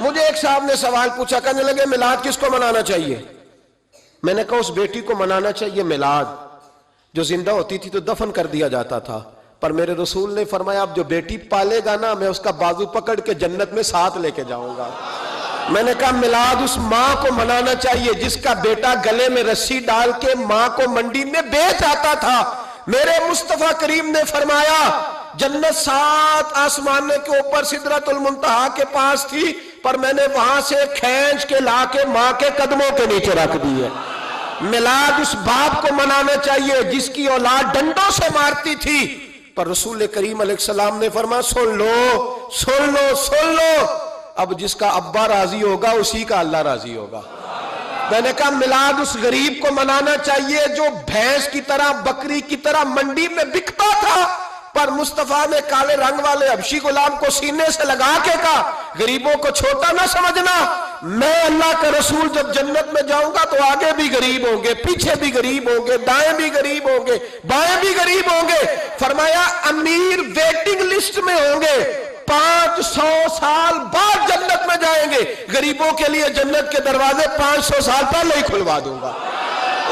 مجھے ایک صاحب نے سوال پوچھا، کہنے لگے میلاد کس کو منانا چاہیے؟ میں نے کہا اس بیٹی کو منانا چاہیے میلاد جو زندہ ہوتی تھی تو دفن کر دیا جاتا تھا، پر میرے رسول نے فرمایا اب جو بیٹی پالے گا نا میں اس کا بازو پکڑ کے جنت میں ساتھ لے کے جاؤں گا۔ میں نے کہا میلاد اس ماں کو منانا چاہیے جس کا بیٹا گلے میں رسی ڈال کے ماں کو منڈی میں بیچ آتا تھا۔ میرے مصطفیٰ کریم نے فرمایا جنت 7 آسمانے کے اوپر سدرۃ المنتہا کے پاس تھی، پر میں نے وہاں سے کھینچ کے لا کے ماں کے قدموں کے نیچے رکھ دی ہے۔ میلاد اس باپ کو منانا چاہیے جس کی اولاد ڈنڈوں سے مارتی تھی، پر رسول کریم علیہ السلام نے فرمایا سن لو سن لو سن لو، اب جس کا ابا راضی ہوگا اسی کا اللہ راضی ہوگا۔ میں نے کہا میلاد اس غریب کو منانا چاہیے جو بھینس کی طرح بکری کی طرح منڈی میں بکتا تھا، پر مصطفیٰ نے کالے رنگ والے حبشی غلام کو سینے سے لگا کے کہا غریبوں کو چھوٹا نہ سمجھنا، میں اللہ کا رسول جب جنت میں جاؤں گا تو آگے بھی غریب ہوں گے، پیچھے بھی غریب ہوں گے، دائیں بھی غریب ہوں گے، بائیں بھی غریب ہوں گے۔ فرمایا امیر ویٹنگ لسٹ میں ہوں گے، 500 سال بعد جنت میں جائیں گے، غریبوں کے لیے جنت کے دروازے 500 سال پہلے ہی کھلوا دوں گا۔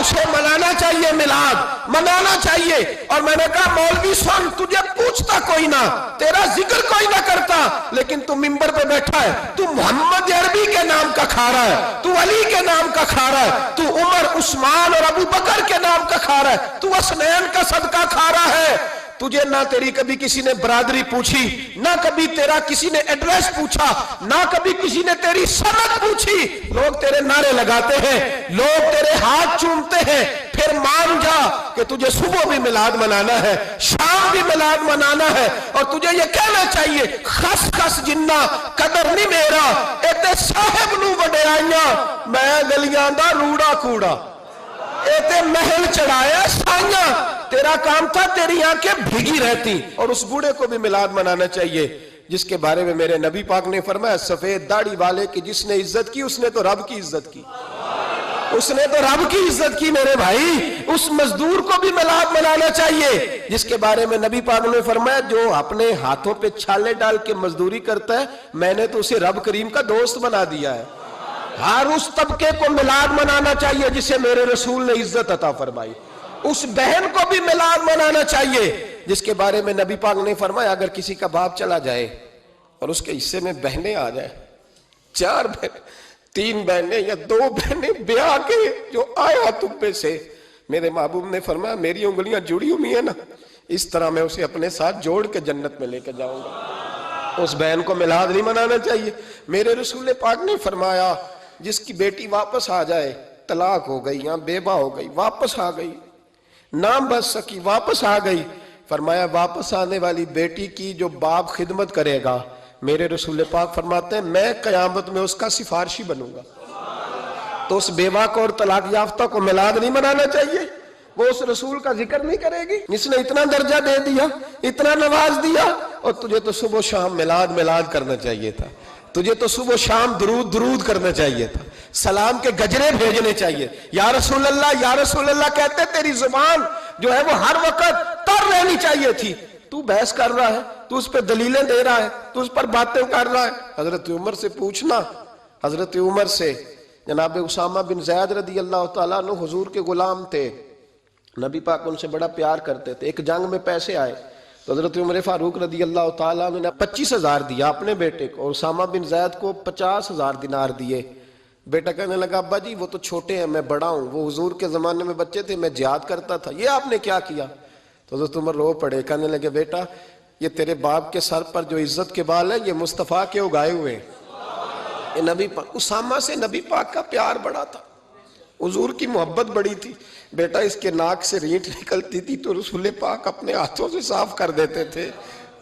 اسے منانا چاہیے، میلاد منانا چاہیے۔ اور میں نے کہا مولوی سن، تجھے پوچھتا کوئی نہ، تیرا ذکر کوئی نہ کرتا، لیکن تو ممبر پہ بیٹھا ہے، تو محمد عربی کے نام کا کھا رہا ہے، تو علی کے نام کا کھا رہا ہے، تو عمر عثمان اور ابو بکر کے نام کا کھا رہا ہے، تو حسنین کا صدقہ کھا رہا ہے۔ تجھے نہ تیری کبھی کسی نے برادری پوچھی، نہ کبھی تیرا کسی نے ایڈریس پوچھا، نہ کبھی کسی نے تیری سند پوچھی، لوگ تیرے نعرے لگاتے ہیں، لوگ تیرے ہاتھ چومتے ہیں۔ پھر مان جا کہ تجھے صبح بھی میلاد منانا ہے، شام بھی میلاد منانا ہے، اور تجھے یہ کہنا چاہیے خس خس جنہ قدر نہیں میرا ایتے صاحب نو وڈیائیاں میں گلیاں دا روڑا کوڑا، ایتے محل چڑھایا سائیاں، تیرا کام تھا تیری آنکھیں بھیگی رہتی۔ اور اس بوڑھے کو بھی میلاد منانا چاہیے جس کے بارے میں میرے نبی پاک نے فرمایا سفید داڑھی والے کی جس نے عزت کی اس نے تو رب کی عزت کی، اس نے تو رب کی عزت کی میرے بھائی۔ اس مزدور کو بھی میلاد منانا چاہیے جس کے بارے میں نبی پاک نے فرمایا جو اپنے ہاتھوں پہ چھالے ڈال کے مزدوری کرتا ہے میں نے تو اسے رب کریم کا دوست بنا دیا ہے۔ ہر اس طبقے کو میلاد منانا چاہیے جسے میرے رسول نے عزت عطا فرمائی۔ اس بہن کو بھی میلاد منانا چاہیے جس کے بارے میں نبی پاک نے فرمایا اگر کسی کا باپ چلا جائے اور اس کے حصے میں بہنیں آ جائیں، 4 بہن، 3 بہنیں یا 2 بہنیں بیاہ کے جو آیا تم سے، میرے محبوب نے فرمایا میری انگلیاں جڑی ہوئی ہیں نا، اس طرح میں اسے اپنے ساتھ جوڑ کے جنت میں لے کے جاؤں گا۔ اس بہن کو میلاد نہیں منانا چاہیے۔ میرے رسول پاک نے فرمایا جس کی بیٹی واپس آ جائے، طلاق ہو گئی یا بیوہ ہو گئی، واپس آ گئی، نہ بچ سکی واپس آ گئی، فرمایا واپس آنے والی بیٹی کی جو باپ خدمت کرے گا میرے رسول پاک فرماتے ہیں میں قیامت میں اس کا سفارشی بنوں گا۔ تو اس بیوہ کو اور طلاق یافتہ کو میلاد نہیں منانا چاہیے، وہ اس رسول کا ذکر نہیں کرے گی جس نے اتنا درجہ دے دیا، اتنا نواز دیا، اور تجھے تو صبح و شام میلاد کرنا چاہیے تھا، تجھے تو صبح و شام درود کرنا چاہیے تھا، سلام کے گجرے بھیجنے چاہیے۔ یا رسول اللہ کہتے تیری زبان جو ہے وہ ہر وقت تر رہنی چاہیے تھی، تو بحث کر رہا ہے، تو اس پہ دلیلیں دے رہا ہے، تو اس پر باتیں کر رہا ہے۔ حضرت عمر سے پوچھنا، حضرت عمر سے، جناب اسامہ بن زید رضی اللہ تعالیٰ عنہ حضور کے غلام تھے، نبی پاک ان سے بڑا پیار کرتے تھے۔ ایک جنگ میں پیسے آئے تو حضرت عمر فاروق رضی اللہ تعالیٰ عنہ نے 25,000 دیا اپنے بیٹے کو، اور اسامہ بن زید کو 50,000 دینار دیے۔ بیٹا کہنے لگا ابا جی وہ تو چھوٹے ہیں میں بڑا ہوں، وہ حضور کے زمانے میں بچے تھے میں جہاد کرتا تھا، یہ آپ نے کیا کیا؟ تو حضرت عمر رو پڑے، کہنے لگے بیٹا یہ تیرے باپ کے سر پر جو عزت کے بال ہیں یہ مصطفیٰ کے اگائے ہوئے ہیں۔ یہ نبی پاک، اسامہ سے نبی پاک کا پیار بڑا تھا، حضور کی محبت بڑی تھی۔ بیٹا اس کے ناک سے رینٹ نکلتی تھی تو رسول پاک اپنے ہاتھوں سے صاف کر دیتے تھے،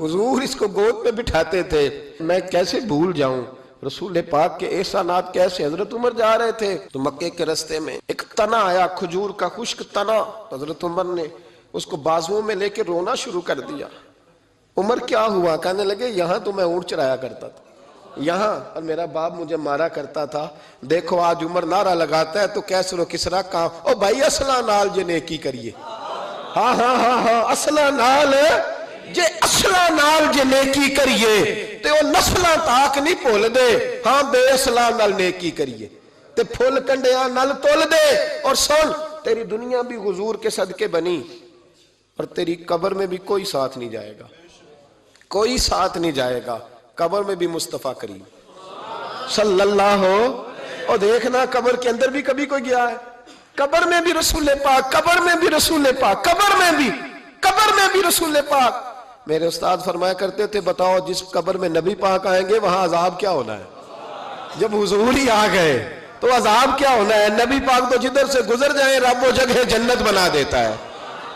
حضور اس کو گود میں بٹھاتے تھے۔ میں کیسے بھول جاؤں رسول پاک کے احسانات کیسے۔ حضرت عمر جا رہے تھے تو مکے کے رستے میں ایک تنا آیا، کھجور کا خشک تنا، حضرت عمر نے اس کو بازوؤں میں لے کے رونا شروع کر دیا۔ عمر کیا ہوا؟ کہنے لگے یہاں تو میں اونٹ چرایا کرتا تھا، یہاں، اور میرا باپ مجھے مارا کرتا تھا، دیکھو آج عمر نعرہ لگاتا ہے تو کیسر و کسرا کام، او بھائی اصلہ نال جے نیکی کریے، ہاں اصلہ نال جے نیکی کریے، تے وہ نسلاں تاک نہیں بھول دے ہاں بے اصلاں نال نیکی کریے تے پھول کنڈیاں نال تول دے. اور سن تیری دنیا بھی حضور کے صدقے بنی اور تیری قبر میں بھی کوئی ساتھ نہیں جائے گا, کوئی ساتھ نہیں جائے گا. قبر میں بھی مصطفیٰ کریم صلی اللہ ہو. اور دیکھنا قبر کے اندر بھی کبھی کوئی گیا ہے؟ قبر میں بھی رسول پاک, قبر میں بھی رسول پاک, قبر میں بھی رسول پاک. میرے استاد فرمایا کرتے تھے بتاؤ جس قبر میں نبی پاک آئیں گے وہاں عذاب کیا ہونا ہے؟ جب حضور ہی آ گئے تو عذاب کیا ہونا ہے؟ نبی پاک تو جدھر سے گزر جائیں رب وہ جگہ جنت بنا دیتا ہے.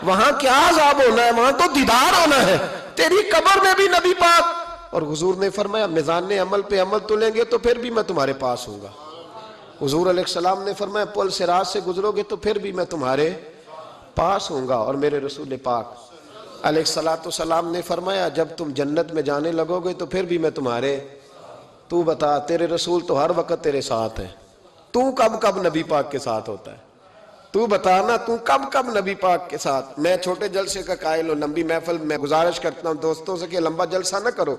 وہاں کیا عذاب ہونا ہے؟ وہاں تو دیدار ہونا ہے. تیری قبر میں بھی نبی پاک. اور حضور نے فرمایا میزان عمل پہ عمل تولیں گے تو پھر بھی میں تمہارے پاس ہوں گا. حضور علیہ السلام نے فرمایا پل صراط سے گزرو گے تو پھر بھی میں تمہارے پاس ہوں گا. اور میرے رسول پاک علیہ السلام نے فرمایا جب تم جنت میں جانے لگو گے تو پھر بھی میں تمہارے. تو بتا تیرے رسول تو ہر وقت تیرے ساتھ ہے, تو کب کب نبی پاک کے ساتھ ہوتا ہے؟ تو بتانا تو کب کب نبی پاک کے ساتھ؟ میں چھوٹے جلسے کا قائل ہوں, لمبی محفل میں گزارش کرتا ہوں دوستوں سے کہ لمبا جلسہ نہ کرو.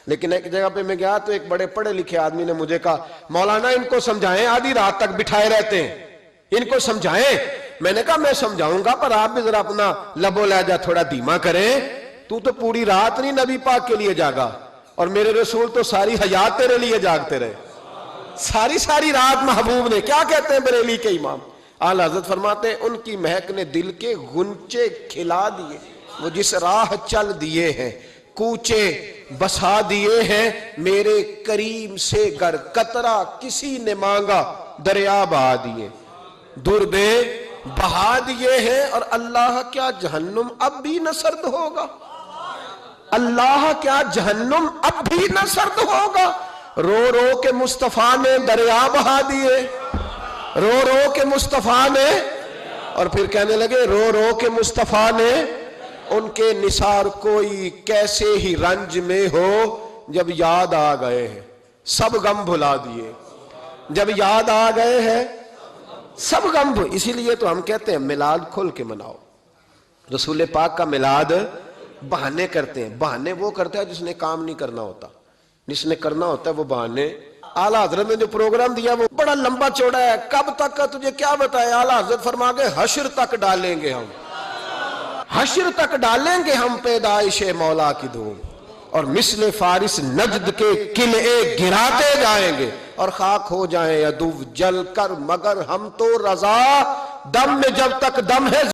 لیکن ایک جگہ پہ میں گیا تو ایک بڑے پڑھے لکھے آدمی نے مجھے کہا مولانا ان کو سمجھائیں, آدھی رات تک بٹھائے رہتے ہیں, ان کو سمجھائیں. میں نے کہا میں سمجھاؤں گا پر آپ بھی ذرا اپنا لب و لہجہ تھوڑا دھیما کریں. تو پوری رات نہیں نبی پاک کے لیے جاگا اور میرے رسول تو ساری حیات تیرے لیے جاگتے رہے, ساری رات. محبوب نے کیا کہتے ہیں بریلی کے امام اعلیٰ حضرت فرماتے ہیں ان کی مہک نے دل کے غنچے کھلا دیے, وہ جس راہ چل دیے ہیں کوچے بسا دیے ہیں, میرے کریم سے گر قطرہ کسی نے مانگا دریا بہا دیے, دربے بہا دیے ہیں. اور اللہ کیا جہنم اب بھی نہ سرد ہوگا؟ اللہ کیا جہنم اب بھی نہ سرد ہوگا؟ رو رو کے مصطفیٰ نے دریا بہا دیے, رو رو کے مصطفیٰ نے. اور پھر کہنے لگے رو رو کے مصطفیٰ نے ان کے نثار کوئی کیسے ہی رنج میں ہو جب یاد آ گئے ہیں سب غم بھلا دیے, جب یاد آ گئے ہیں سب غم. اسی لیے تو ہم کہتے ہیں میلاد کھل کے مناؤ. رسول پاک کا میلاد بہانے کرتے ہیں, بہانے وہ کرتا ہے جس نے کام نہیں کرنا ہوتا, جس نے کرنا ہوتا ہے وہ بہانے. اعلیٰ حضرت نے جو پروگرام دیا وہ بڑا لمبا چوڑا ہے, کب تک کا تجھے کیا بتایا. اعلیٰ حضرت فرما گئے حشر تک ڈالیں گے ہم, حشر تک ڈالیں گے ہم پیدائش مولا کی دھوم, اور مثل فارس نجد کے قلعے گراتے جائیں گے اور خاک ہو جائیں عدو جل کر, مگر ہم تو رضا دم میں جب تک دم ہے